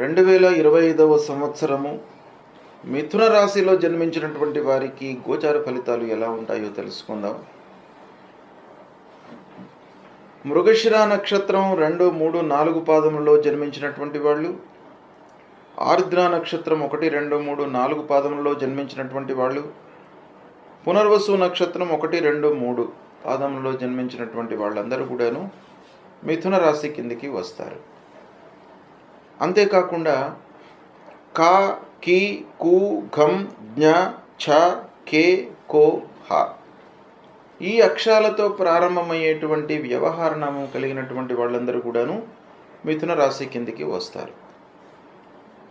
2025వ సంవత్సరము మిథున రాశిలో జన్మించినటువంటి వారికి గోచార ఫలితాలు ఎలా ఉంటాయో తెలుసుకుందాం. మృగశిర నక్షత్రం 2, 3, 4 పాదములలో జన్మించినటువంటి వాళ్ళు, ఆర్ద్ర నక్షత్రం 1, 2, 3, 4 పాదములలో జన్మించినటువంటి వాళ్ళు, పునర్వసు నక్షత్రం 1, 2, 3 పాదములలో జన్మించినటువంటి వాళ్ళందరూ కూడాను మిథున రాశి కిందికి వస్తారు. అంతేకాకుండా కా, కి, కు, ఘం, జ్ఞ, ఛ, కే, కో, హ ఈ అక్షరాలతో ప్రారంభమయ్యేటువంటి వ్యవహార నామం కలిగినటువంటి వాళ్ళందరూ కూడాను మిథున రాశి కిందికి వస్తారు.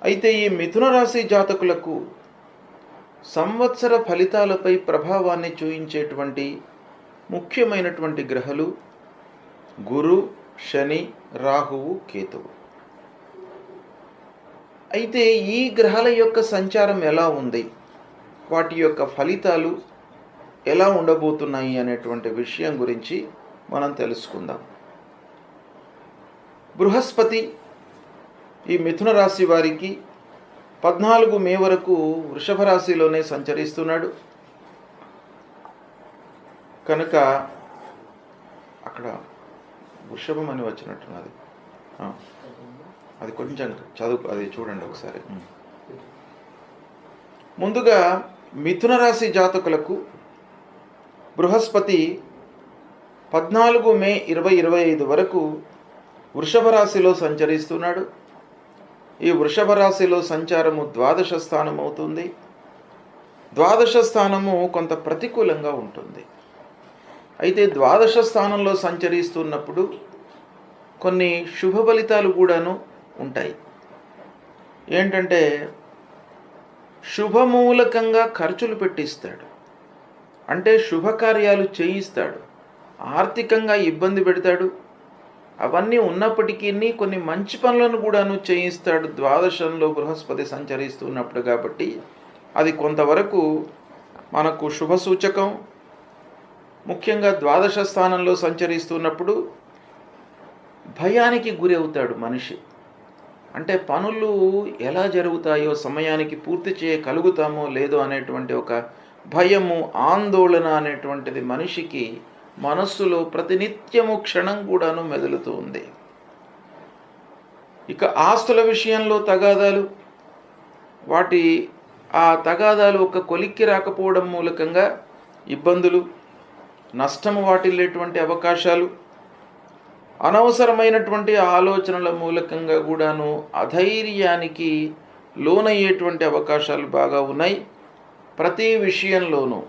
అయితే ఈ మిథున రాశి జాతకులకు సంవత్సర ఫలితాలపై ప్రభావాన్ని చూయించేటువంటి ముఖ్యమైనటువంటి గ్రహాలు గురు, శని, రాహువు, కేతువు. అయితే ఈ గ్రహాల యొక్క సంచారం ఎలా ఉంది, వాటి యొక్క ఫలితాలు ఎలా ఉండబోతున్నాయి అనేటువంటి విషయం గురించి మనం తెలుసుకుందాం. బృహస్పతి ఈ మిథున రాశి వారికి 14 మే వరకు వృషభ రాశిలోనే సంచరిస్తున్నాడు కనుక అక్కడ వృషభం అని వచ్చినట్టున్నది, అది కొంచెం చదువు, అది చూడండి ఒకసారి. ముందుగా మిథున రాశి జాతకులకు బృహస్పతి 14 మే 2025 వరకు వృషభ రాశిలో సంచరిస్తున్నాడు. ఈ వృషభ రాశిలో సంచారము ద్వాదశ స్థానం అవుతుంది. ద్వాదశ స్థానము కొంత ప్రతికూలంగా ఉంటుంది. అయితే ద్వాదశ స్థానంలో సంచరిస్తున్నప్పుడు కొన్ని శుభ ఫలితాలు కూడాను ఉంటాయి. ఏంటంటే శుభమూలకంగా ఖర్చులు పెట్టిస్తాడు, అంటే శుభకార్యాలు చేయిస్తాడు, ఆర్థికంగా ఇబ్బంది పెడతాడు. అవన్నీ ఉన్నప్పటికీ కొన్ని మంచి పనులను కూడాను చేయిస్తాడు ద్వాదశంలో బృహస్పతి సంచరిస్తున్నప్పుడు. కాబట్టి అది కొంతవరకు మనకు శుభ సూచకం. ముఖ్యంగా ద్వాదశ స్థానంలో సంచరిస్తున్నప్పుడు భయానికి గురి అవుతాడు మనిషి. అంటే పనులు ఎలా జరుగుతాయో, సమయానికి పూర్తి చేయగలుగుతామో లేదో అనేటువంటి ఒక భయము, ఆందోళన అనేటువంటిది మనిషికి మనస్సులో ప్రతినిత్యము క్షణం కూడాను మెదులుతూ ఉంది. ఇక ఆస్తుల విషయంలో తగాదాలు, ఆ తగాదాలు ఒక కొలిక్కి రాకపోవడం మూలకంగా ఇబ్బందులు, నష్టము వాటిల్లేటువంటి అవకాశాలు, అనవసరమైనటువంటి ఆలోచనల మూలకంగా కూడాను అధైర్యానికి లోనయ్యేటువంటి అవకాశాలు బాగా ఉన్నాయి. ప్రతి విషయంలోనూ,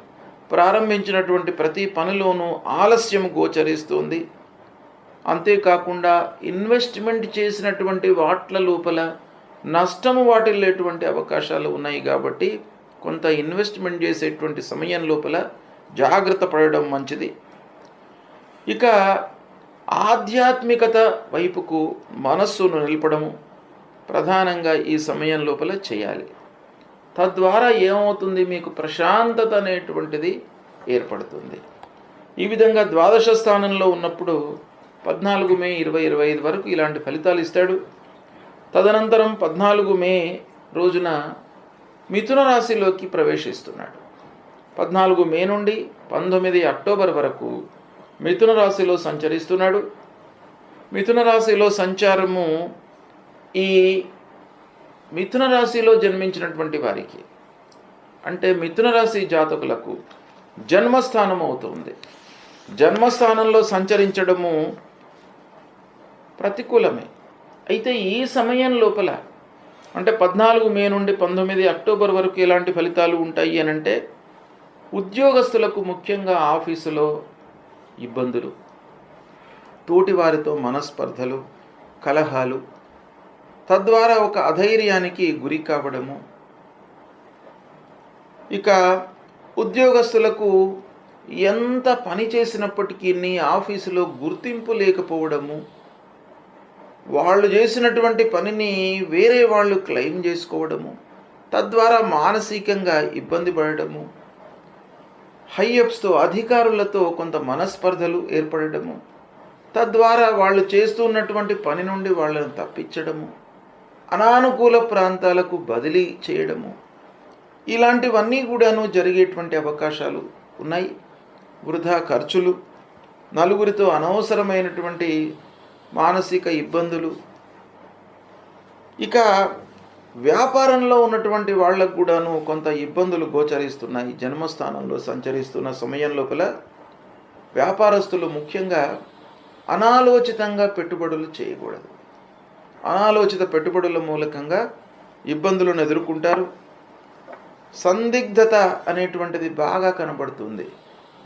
ప్రారంభించినటువంటి ప్రతి పనిలోనూ ఆలస్యం గోచరిస్తుంది. అంతేకాకుండా ఇన్వెస్ట్మెంట్ చేసినటువంటి వాట్ల లోపల నష్టము వాటిల్లేటువంటి అవకాశాలు ఉన్నాయి. కాబట్టి కొంత ఇన్వెస్ట్మెంట్ చేసేటువంటి సమయం లోపల జాగ్రత్త పడడం మంచిది. ఇక ఆధ్యాత్మికత వైపుకు మనస్సును నిలపడము ప్రధానంగా ఈ సమయం లోపల చేయాలి. తద్వారా ఏమవుతుంది, మీకు ప్రశాంతత అనేటువంటిది ఏర్పడుతుంది. ఈ విధంగా ద్వాదశ స్థానంలో ఉన్నప్పుడు 14 మే 2025 వరకు ఇలాంటి ఫలితాలు ఇస్తాడు. తదనంతరం 14 మే రోజున మిథున రాశిలోకి ప్రవేశిస్తున్నాడు. 14 మే నుండి 19 అక్టోబర్ వరకు మిథున రాశిలో సంచరిస్తున్నాడు. మిథున రాశిలో సంచారము ఈ మిథున రాశిలో జన్మించినటువంటి వారికి, అంటే మిథున రాశి జాతకులకు జన్మస్థానం అవుతుంది. జన్మస్థానంలో సంచరించడము ప్రతికూలమే. అయితే ఈ సమయం లోపల, అంటే 14 మే నుండి 19 అక్టోబర్ వరకు ఎలాంటి ఫలితాలు ఉంటాయి అని అంటే, ఉద్యోగస్తులకు ముఖ్యంగా ఆఫీసులో ఇబ్బందులు, తోటివారితో మనస్పర్ధలు, కలహాలు, తద్వారా ఒక అధైర్యానికి గురి కావడము. ఇక ఉద్యోగస్తులకు ఎంత పని చేసినప్పటికీ ఆఫీసులో గుర్తింపు లేకపోవడము, వాళ్ళు చేసినటువంటి పనిని వేరే వాళ్ళు క్లెయిమ్ చేసుకోవడము, తద్వారా మానసికంగా ఇబ్బంది పడడము, హైయప్స్తో అధికారులతో కొంత మనస్పర్ధలు ఏర్పడము, తద్వారా వాళ్ళు చేస్తున్నటువంటి పని నుండి వాళ్ళని తప్పించడము, అనానుకూల ప్రాంతాలకు బదిలీ చేయడము, ఇలాంటివన్నీ కూడాను జరిగేటువంటి అవకాశాలు ఉన్నాయి. వృధా ఖర్చులు, నలుగురితో అనవసరమైనటువంటి మానసిక ఇబ్బందులు, ఇక వ్యాపారంలో ఉన్నటువంటి వాళ్ళకు కూడాను కొంత ఇబ్బందులు గోచరిస్తున్నాయి. జన్మస్థానంలో సంచరిస్తున్న సమయం లోపల వ్యాపారస్తులు ముఖ్యంగా అనాలోచితంగా పెట్టుబడులు చేయకూడదు. అనాలోచిత పెట్టుబడుల మూలకంగా ఇబ్బందులను ఎదుర్కొంటారు. సందిగ్ధత అనేటువంటిది బాగా కనబడుతుంది.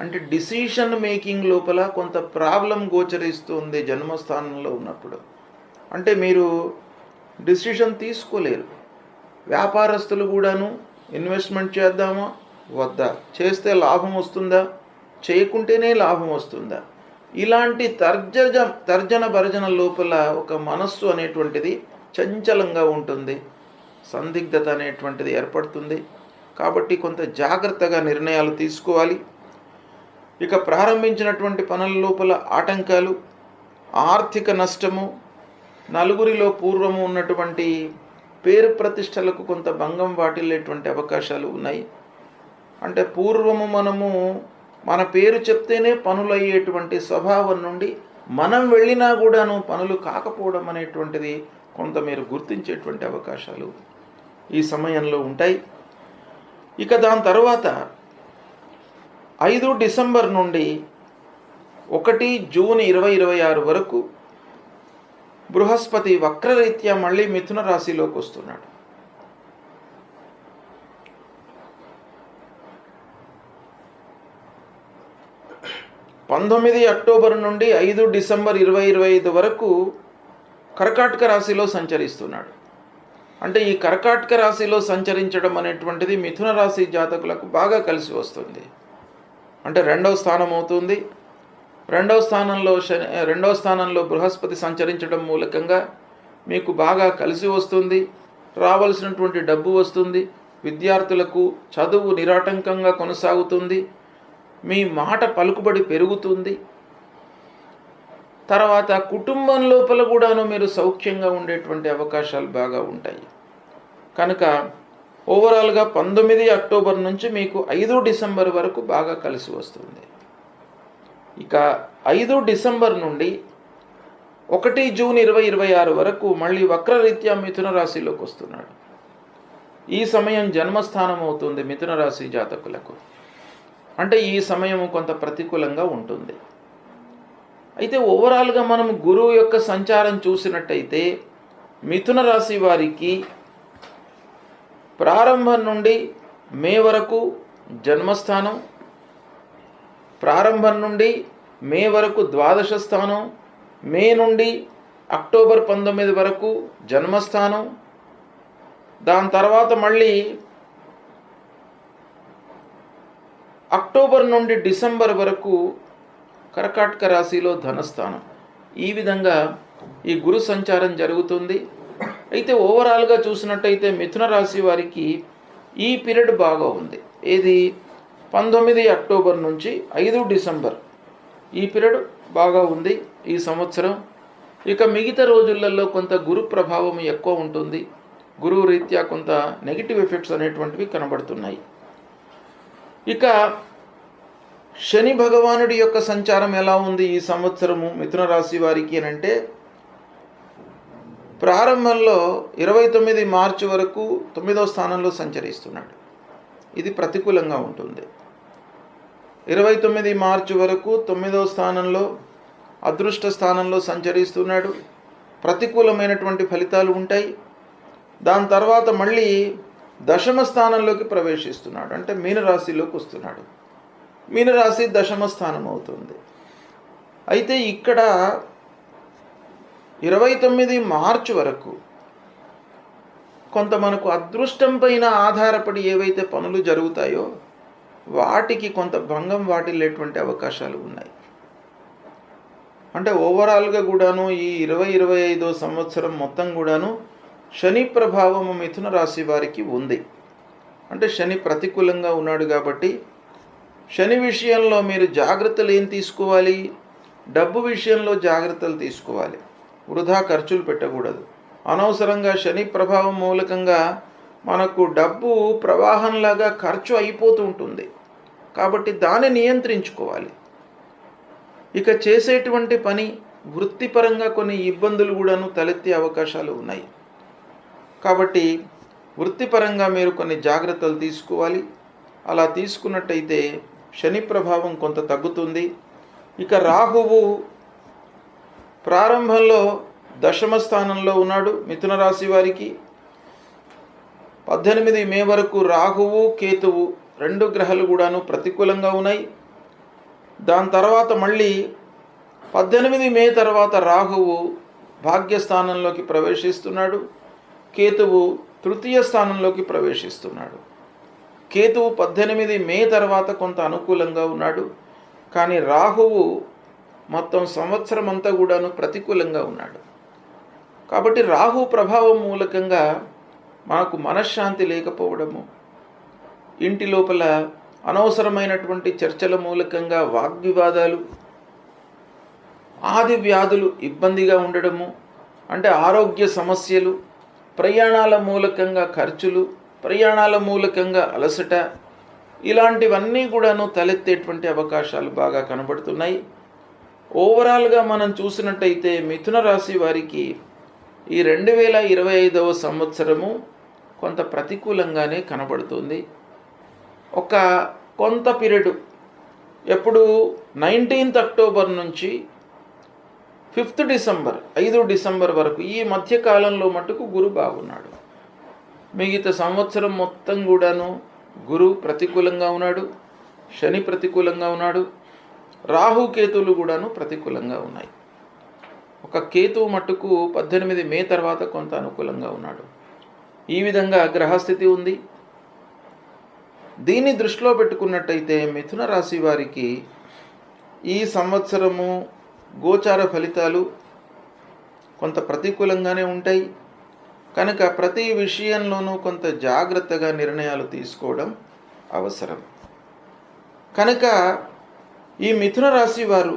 అంటే డిసిషన్ మేకింగ్ లోపల కొంత ప్రాబ్లం గోచరిస్తుంది జన్మస్థానంలో ఉన్నప్పుడు. అంటే మీరు డిసిషన్ తీసుకోలేరు. వ్యాపారస్తులు కూడాను ఇన్వెస్ట్మెంట్ చేద్దామా వద్దా, చేస్తే లాభం వస్తుందా, చేయకుంటేనే లాభం వస్తుందా, ఇలాంటి తర్జన భర్జన లోపల ఒక మనస్సు అనేటువంటిది చంచలంగా ఉంటుంది. సందిగ్ధత అనేటువంటిది ఏర్పడుతుంది. కాబట్టి కొంత జాగ్రత్తగా నిర్ణయాలు తీసుకోవాలి. ఇక ప్రారంభించినటువంటి పనుల లోపల ఆటంకాలు, ఆర్థిక నష్టము, నలుగురిలో పూర్వము ఉన్నటువంటి పేరు ప్రతిష్టలకు కొంత భంగం వాటిల్లేటువంటి అవకాశాలు ఉన్నాయి. అంటే పూర్వము మనము మన పేరు చెప్తేనే పనులు అయ్యేటువంటి స్వభావం నుండి మనం వెళ్ళినా కూడాను పనులు కాకపోవడం అనేటువంటిది కొంత మీరు గుర్తించేటువంటి అవకాశాలు ఈ సమయంలో ఉంటాయి. ఇక దాని తర్వాత 5 డిసెంబర్ నుండి 1 జూన్ 2026 వరకు బృహస్పతి వక్రరీత్యా మళ్ళీ మిథున రాశిలోకి వస్తున్నాడు. అక్టోబర్ 19 నుండి 5 డిసెంబర్ 2025 వరకు కర్కాటక రాశిలో సంచరిస్తున్నాడు. అంటే ఈ కర్కాటక రాశిలో సంచరించడం అనేటువంటిది మిథున రాశి జాతకులకు బాగా కలిసి వస్తుంది. అంటే రెండవ స్థానం అవుతుంది. రెండవ స్థానంలో బృహస్పతి సంచరించడం మూలకంగా మీకు బాగా కలిసి వస్తుంది. రావాల్సినటువంటి డబ్బు వస్తుంది. విద్యార్థులకు చదువు నిరాటంకంగా కొనసాగుతుంది. మీ మాట పలుకుబడి పెరుగుతుంది. తర్వాత కుటుంబం లోపల కూడాను మీరు సౌఖ్యంగా ఉండేటువంటి అవకాశాలు బాగా ఉంటాయి. కనుక ఓవరాల్గా 19 అక్టోబర్ నుంచి మీకు 5 డిసెంబర్ వరకు బాగా కలిసి వస్తుంది. ఇక 5 డిసెంబర్ నుండి 1 జూన్ 2026 వరకు మళ్ళీ వక్రరీత్యా మిథున రాశిలోకి వస్తున్నాడు. ఈ సమయం జన్మస్థానం అవుతుంది మిథున రాశి జాతకులకు. అంటే ఈ సమయం కొంత ప్రతికూలంగా ఉంటుంది. అయితే ఓవరాల్గా మనం గురువు యొక్క సంచారం చూసినట్టయితే మిథున రాశి వారికి ప్రారంభం నుండి మే వరకు జన్మస్థానం, ప్రారంభం నుండి మే వరకు ద్వాదశ స్థానం, మే నుండి అక్టోబర్ 19 వరకు జన్మస్థానం, దాని తర్వాత మళ్ళీ అక్టోబర్ నుండి డిసెంబర్ వరకు కర్కాటక రాశిలో ధనస్థానం. ఈ విధంగా ఈ గురు సంచారం జరుగుతుంది. అయితే ఓవరాల్గా చూసినట్టయితే మిథున రాశి వారికి ఈ పీరియడ్ బాగా ఉంది. ఏది 19 అక్టోబర్ నుంచి 5 డిసెంబర్ ఈ పీరియడ్ బాగా ఉంది ఈ సంవత్సరం. ఇక మిగతా రోజులలో కొంత గురు ప్రభావం ఎక్కువ ఉంటుంది. గురువు రీత్యా కొంత నెగిటివ్ ఎఫెక్ట్స్ అనేటువంటివి కనబడుతున్నాయి. ఇక శని భగవానుడి యొక్క సంచారం ఎలా ఉంది ఈ సంవత్సరము మిథున రాశి వారికి అని అంటే, ప్రారంభంలో 29 మార్చి వరకు 9వ స్థానంలో సంచరిస్తున్నాడు. ఇది ప్రతికూలంగా ఉంటుంది. 29 మార్చి వరకు 9వ స్థానంలో అదృష్ట స్థానంలో సంచరిస్తున్నాడు. ప్రతికూలమైనటువంటి ఫలితాలు ఉంటాయి. దాని తర్వాత మళ్ళీ దశమ స్థానంలోకి ప్రవేశిస్తున్నాడు. అంటే మీనరాశిలోకి వస్తున్నాడు. మీనరాశి దశమ స్థానం అవుతుంది. అయితే ఇక్కడ 29 మార్చి వరకు కొంత మనకు అదృష్టం పైన ఆధారపడి ఏవైతే పనులు జరుగుతాయో వాటికి కొంత భంగం వాటిల్లేటువంటి అవకాశాలు ఉన్నాయి. అంటే ఓవరాల్గా కూడాను ఈ 2025 సంవత్సరం మొత్తం కూడాను శని ప్రభావము మిథున రాశి వారికి ఉంది. అంటే శని ప్రతికూలంగా ఉన్నాడు కాబట్టి శని విషయంలో మీరు జాగ్రత్తలు ఏం తీసుకోవాలి? డబ్బు విషయంలో జాగ్రత్తలు తీసుకోవాలి. వృధా ఖర్చులు పెట్టకూడదు. అనవసరంగా శని ప్రభావం మూలకంగా మనకు డబ్బు ప్రవాహంలాగా ఖర్చు అయిపోతూ ఉంటుంది. కాబట్టి దాన్ని నియంత్రించుకోవాలి. ఇక చేసేటువంటి పని వృత్తిపరంగా కొన్ని ఇబ్బందులు కూడాను తలెత్తే అవకాశాలు ఉన్నాయి. కాబట్టి వృత్తిపరంగా మీరు కొన్ని జాగ్రత్తలు తీసుకోవాలి. అలా తీసుకున్నట్టయితే శని ప్రభావం కొంత తగ్గుతుంది. ఇక రాహువు ప్రారంభంలో దశమ స్థానంలో ఉన్నాడు మిథున రాశి వారికి. 18 మే వరకు రాహువు కేతువు 2 గ్రహాలు కూడాను ప్రతికూలంగా ఉన్నాయి. దాని తర్వాత మళ్ళీ 18 మే తర్వాత రాహువు భాగ్యస్థానంలోకి ప్రవేశిస్తున్నాడు. కేతువు తృతీయ స్థానంలోకి ప్రవేశిస్తున్నాడు. కేతువు 18 మే తర్వాత కొంత అనుకూలంగా ఉన్నాడు. కానీ రాహువు మొత్తం సంవత్సరం అంతా కూడాను ప్రతికూలంగా ఉన్నాడు. కాబట్టి రాహు ప్రభావం మూలకంగా మనకు మనశ్శాంతి లేకపోవడము, ఇంటి లోపల అనవసరమైనటువంటి చర్చల మూలకంగా వాగ్వివాదాలు, ఆది వ్యాధులు ఇబ్బందిగా ఉండడము, అంటే ఆరోగ్య సమస్యలు, ప్రయాణాల మూలకంగా ఖర్చులు, ప్రయాణాల మూలకంగా అలసట, ఇలాంటివన్నీ కూడాను తలెత్తేటువంటి అవకాశాలు బాగా కనబడుతున్నాయి. ఓవరాల్గా మనం చూసినట్టయితే మిథున రాశి వారికి ఈ 2025వ సంవత్సరము కొంత ప్రతికూలంగానే కనబడుతుంది. ఒక కొంత పీరియడ్ ఎప్పుడు 19th అక్టోబర్ నుంచి 5 డిసెంబర్ వరకు ఈ మధ్యకాలంలో మటుకు గురు బాగున్నాడు. మిగతా సంవత్సరం మొత్తం కూడాను గురు ప్రతికూలంగా ఉన్నాడు, శని ప్రతికూలంగా ఉన్నాడు, రాహుకేతువులు కూడాను ప్రతికూలంగా ఉన్నాయి. ఒక కేతువు మట్టుకు 18 మే తర్వాత కొంత అనుకూలంగా ఉన్నాడు. ఈ విధంగా గ్రహస్థితి ఉంది. దీన్ని దృష్టిలో పెట్టుకున్నట్టయితే మిథున రాశి వారికి ఈ సంవత్సరము గోచార ఫలితాలు కొంత ప్రతికూలంగానే ఉంటాయి. కనుక ప్రతి విషయంలోనూ కొంత జాగ్రత్తగా నిర్ణయాలు తీసుకోవడం అవసరం. కనుక ఈ మిథున రాశి వారు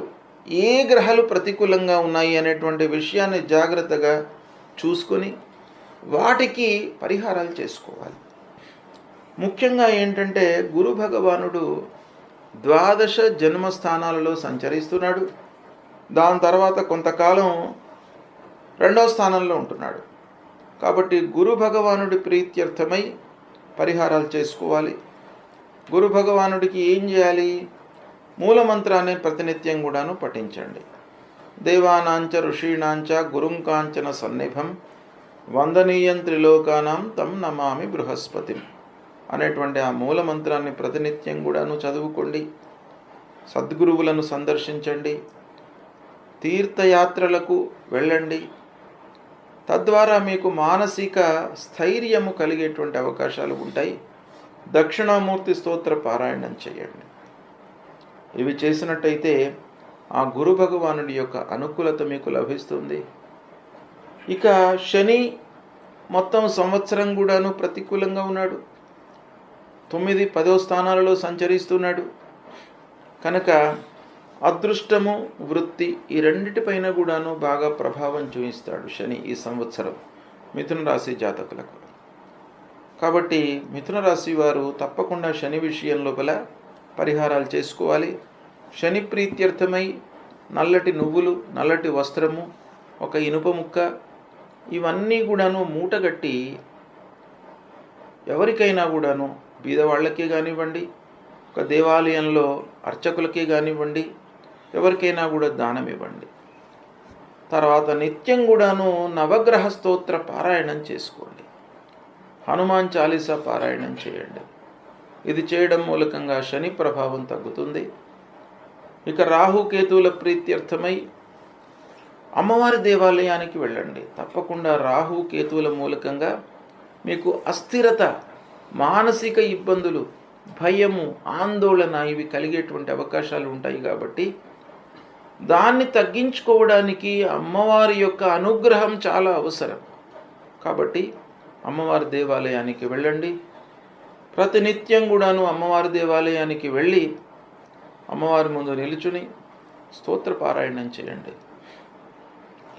ఏ గ్రహాలు ప్రతికూలంగా ఉన్నాయి అనేటువంటి విషయాన్ని జాగ్రత్తగా చూసుకొని వాటికి పరిహారాలు చేసుకోవాలి. ముఖ్యంగా ఏంటంటే గురు భగవానుడు 12 జన్మస్థానాలలో సంచరిస్తున్నాడు. దాని తర్వాత కొంతకాలం 2వ స్థానంలో ఉంటున్నాడు. కాబట్టి గురు భగవానుడి ప్రీత్యర్థమై పరిహారాలు చేసుకోవాలి. గురు భగవానుడికి ఏం చేయాలి? మూలమంత్రాన్ని ప్రతినిత్యం కూడాను పఠించండి. దేవానాంచ ఋషీణాంచ గురుంకాంచన సన్నిభం వందనీయం త్రిలోకానాం తం నమామి బృహస్పతిం అనేటువంటి ఆ మూలమంత్రాన్ని ప్రతినిత్యం కూడాను చదువుకోండి. సద్గురువులను సందర్శించండి. తీర్థయాత్రలకు వెళ్ళండి. తద్వారా మీకు మానసిక స్థైర్యము కలిగేటువంటి అవకాశాలు ఉంటాయి. దక్షిణామూర్తి స్తోత్ర పారాయణం చేయండి. ఇవి చేసినట్టయితే ఆ గురు భగవానుడి యొక్క అనుకూలత మీకు లభిస్తుంది. ఇక శని మొత్తం సంవత్సరం కూడాను ప్రతికూలంగా ఉన్నాడు. 9, 10వ స్థానాలలో సంచరిస్తున్నాడు. కనుక అదృష్టము, వృత్తి ఈ రెండిటిపైన కూడాను బాగా ప్రభావం చూపిస్తాడు శని ఈ సంవత్సరం మిథున రాశి జాతకులకు. కాబట్టి మిథున రాశి వారు తప్పకుండా శని విషయం లోపల పరిహారాలు చేసుకోవాలి. శని ప్రీత్యర్థమై నల్లటి నువ్వులు, నల్లటి వస్త్రము, ఒక ఇనుప ముక్క ఇవన్నీ కూడాను మూటగట్టి ఎవరికైనా కూడాను బీదవాళ్ళకే కానివ్వండి, ఒక దేవాలయంలో అర్చకులకే కానివ్వండి, ఎవరికైనా కూడా దానం ఇవ్వండి. తర్వాత నిత్యం కూడాను నవగ్రహ స్తోత్ర పారాయణం చేసుకోండి. హనుమాన్ చాలీసా పారాయణం చేయండి. ఇది చేయడం మూలకంగా శని ప్రభావం తగ్గుతుంది. ఇక రాహుకేతువుల ప్రీత్యర్థమై అమ్మవారి దేవాలయానికి వెళ్ళండి. తప్పకుండా రాహుకేతువుల మూలకంగా మీకు అస్థిరత, మానసిక ఇబ్బందులు, భయము, ఆందోళన ఇవి కలిగేటువంటి అవకాశాలు ఉంటాయి. కాబట్టి దాన్ని తగ్గించుకోవడానికి అమ్మవారి యొక్క అనుగ్రహం చాలా అవసరం. కాబట్టి అమ్మవారి దేవాలయానికి వెళ్ళండి. ప్రతినిత్యం కూడాను అమ్మవారి దేవాలయానికి వెళ్ళి అమ్మవారి ముందు నిలుచుని స్తోత్ర పారాయణం చేయండి,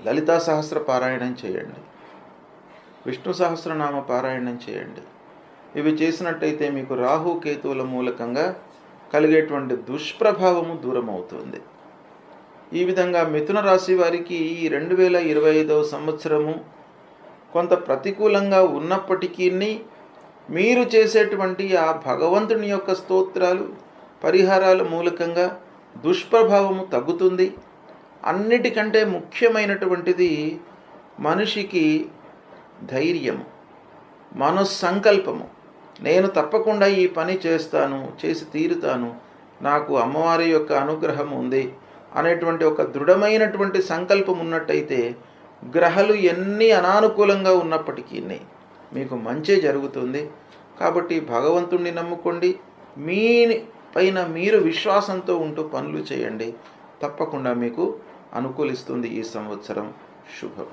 లలితా సహస్ర పారాయణం చేయండి, విష్ణు సహస్రనామ పారాయణం చేయండి. ఇవి చేసినట్టయితే మీకు రాహు కేతువుల మూలకంగా కలిగేటువంటి దుష్ప్రభావము దూరం అవుతుంది. ఈ విధంగా మిథున రాశి వారికి ఈ 2025 సంవత్సరము కొంత ప్రతికూలంగా ఉన్నప్పటికీ మీరు చేసేటువంటి ఆ భగవంతుని యొక్క స్తోత్రాలు పరిహారాల మూలకంగా దుష్ప్రభావము తగ్గుతుంది. అన్నిటికంటే ముఖ్యమైనటువంటిది మనిషికి ధైర్యము, మనస్సంకల్పము. నేను తప్పకుండా ఈ పని చేస్తాను, చేసి తీరుతాను, నాకు అమ్మవారి యొక్క అనుగ్రహం ఉంది అనేటువంటి ఒక దృఢమైనటువంటి సంకల్పం ఉన్నట్టయితే గ్రహాలు ఎన్ని అనానుకూలంగా ఉన్నప్పటికీ మీకు మంచి జరుగుతుంది. కాబట్టి భగవంతుణ్ణి నమ్ముకోండి, మీ పైన మీరు విశ్వాసంతో ఉంటూ పనులు చేయండి. తప్పకుండా మీకు అనుకూలిస్తుంది ఈ సంవత్సరం. శుభం.